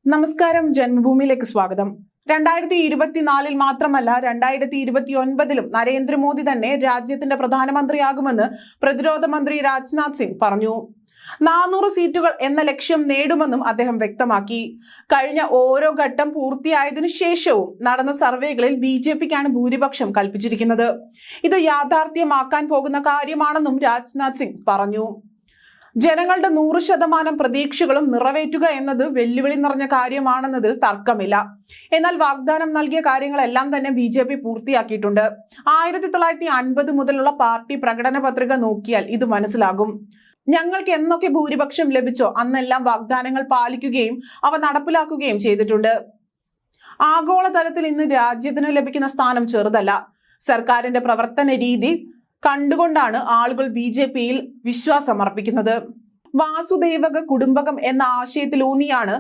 നമസ്കാരം, ജന്മഭൂമിയിലേക്ക് സ്വാഗതം. 2024 മാത്രമല്ല 2029 നരേന്ദ്രമോദി തന്നെ രാജ്യത്തിന്റെ പ്രധാനമന്ത്രിയാകുമെന്ന് പ്രതിരോധ മന്ത്രി രാജ്നാഥ് സിംഗ് പറഞ്ഞു. 400 സീറ്റുകൾ എന്ന ലക്ഷ്യം നേടുമെന്നും അദ്ദേഹം വ്യക്തമാക്കി. കഴിഞ്ഞ ഓരോ ഘട്ടം പൂർത്തിയായതിനു ശേഷവും നടന്ന സർവേകളിൽ BJPക്കാണ് ഭൂരിപക്ഷം കൽപ്പിച്ചിരിക്കുന്നത്. ഇത് യാഥാർത്ഥ്യമാക്കാൻ പോകുന്ന കാര്യമാണെന്നും രാജ്നാഥ് സിംഗ് പറഞ്ഞു. ജനങ്ങളുടെ 100% പ്രതീക്ഷകളും നിറവേറ്റുക എന്നത് വെല്ലുവിളി നിറഞ്ഞ കാര്യമാണെന്നതിൽ തർക്കമില്ല. എന്നാൽ വാഗ്ദാനം നൽകിയ കാര്യങ്ങളെല്ലാം തന്നെ BJP പൂർത്തിയാക്കിയിട്ടുണ്ട്. 1950 മുതലുള്ള പാർട്ടി പ്രകടന പത്രിക നോക്കിയാൽ ഇത് മനസ്സിലാകും. ഞങ്ങൾക്ക് എന്നൊക്കെ ഭൂരിപക്ഷം ലഭിച്ചോ അന്നെല്ലാം വാഗ്ദാനങ്ങൾ പാലിക്കുകയും അവ നടപ്പിലാക്കുകയും ചെയ്തിട്ടുണ്ട്. ആഗോളതലത്തിൽ ഇന്ന് രാജ്യത്തിന് ലഭിക്കുന്ന സ്ഥാനം ചെറുതല്ല. സർക്കാരിന്റെ പ്രവർത്തന രീതി കണ്ടുകൊണ്ടാണ് ആളുകൾ BJPയിൽ വിശ്വാസം അർപ്പിക്കുന്നത്. വാസുദേവക കുടുംബകം എന്ന ആശയത്തിലൂന്നിയാണ്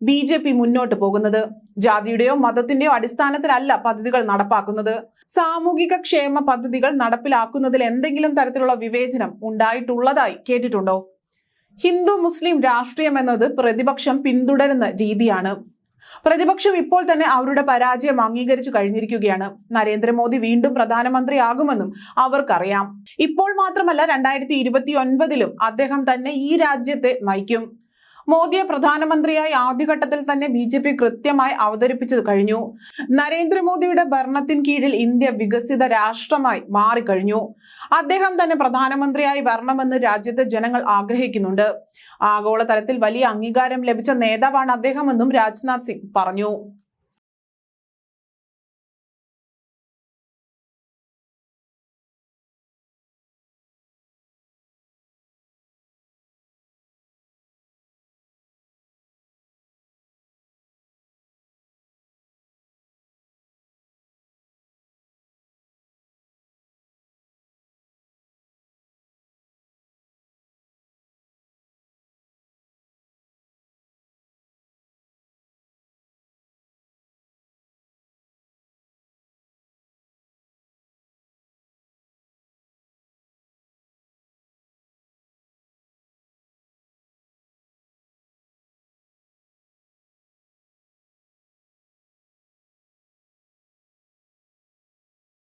BJP മുന്നോട്ട് പോകുന്നത്. ജാതിയുടെയോ മതത്തിന്റെയോ അടിസ്ഥാനത്തിലല്ല പദ്ധതികൾ നടപ്പാക്കുന്നത്. സാമൂഹിക ക്ഷേമ പദ്ധതികൾ നടപ്പിലാക്കുന്നതിൽ എന്തെങ്കിലും തരത്തിലുള്ള വിവേചനം ഉണ്ടായിട്ടുള്ളതായി കേട്ടിട്ടുണ്ടോ? ഹിന്ദു മുസ്ലിം രാഷ്ട്രീയം എന്നത് പ്രതിപക്ഷം പിന്തുടരുന്ന രീതിയാണ്. പ്രതിപക്ഷം ഇപ്പോൾ തന്നെ അവരുടെ പരാജയം അംഗീകരിച്ചു കഴിഞ്ഞിരിക്കുകയാണ്. നരേന്ദ്രമോദി വീണ്ടും പ്രധാനമന്ത്രിയാകുമെന്നും അവർക്കറിയാം. ഇപ്പോൾ മാത്രമല്ല 2029 അദ്ദേഹം തന്നെ ഈ രാജ്യത്തെ നയിക്കും. മോദിയെ പ്രധാനമന്ത്രിയായി ആദ്യഘട്ടത്തിൽ തന്നെ BJP കൃത്യമായി അവതരിപ്പിച്ചു കഴിഞ്ഞു. നരേന്ദ്രമോദിയുടെ ഭരണത്തിന് കീഴിൽ ഇന്ത്യ വികസിത രാഷ്ട്രമായി മാറിക്കഴിഞ്ഞു. അദ്ദേഹം തന്നെ പ്രധാനമന്ത്രിയായി വരണമെന്ന് രാജ്യത്തെ ജനങ്ങൾ ആഗ്രഹിക്കുന്നുണ്ട്. ആഗോളതലത്തിൽ വലിയ അംഗീകാരം ലഭിച്ച നേതാവാണ് അദ്ദേഹമെന്നും രാജ്നാഥ് സിംഗ് പറഞ്ഞു.